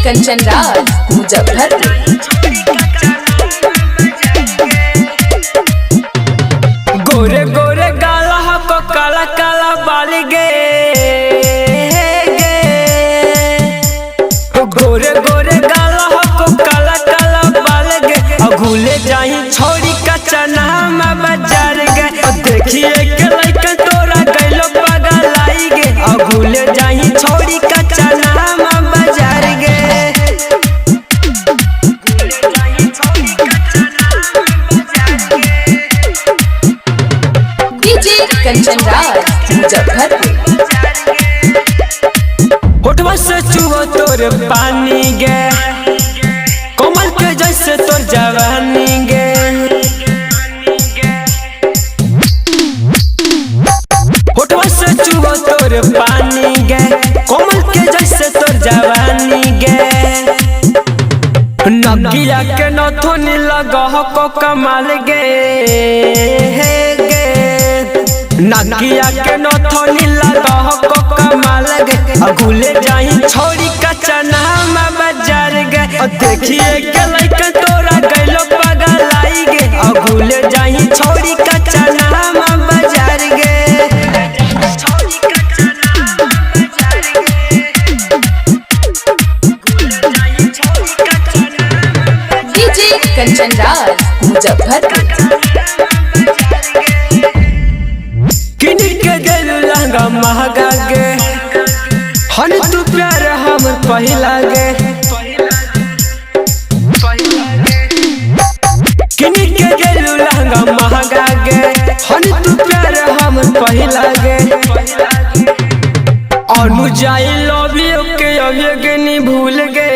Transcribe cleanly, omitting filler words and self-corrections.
कंचन राज मुजफ्फरपुर। गोरे गोरे गाला को काला काला बाल गे, गोरे गोरे गाला को काला काला बाल गे। घूले जाही छोड़ी कच्चा नाम बाजार गे। देखिए के लइका तोरा गइलो पगलाई गे। घूले जाही छोड़ी कच्चा नाम बाजार गे। डीजे कंचन राज मुजफ्फरपुर। होठवा से चुहो तोर पानी गे, कोमल के जैसे तोर जवानी गे। होठवा से चुहो तोर पानी गे, कोमल के जैसे तोर जवानी गे। नकिया के नथुनी लगह को कमाल गे, नकिया के नथुनी लगह को कमाल गे। घूले जाही छोड़ी कच्चा नाम बाजार गे। देखिए के लइका तोरा गइलो पगलाई गे। घूले जाही छोड़ी कच्चा नाम बाजार गे। डीजे कंचन राज मुजफ्फरपुर। किन के दिलु लहंगा महंगा गे, हन तू प्यार हमर पहिला गे। किन के दिलु लहंगा महंगा गे, हन तू प्यार हमर पहिला गे। अनु जाई लव यू के अभी गे नी भूल गे।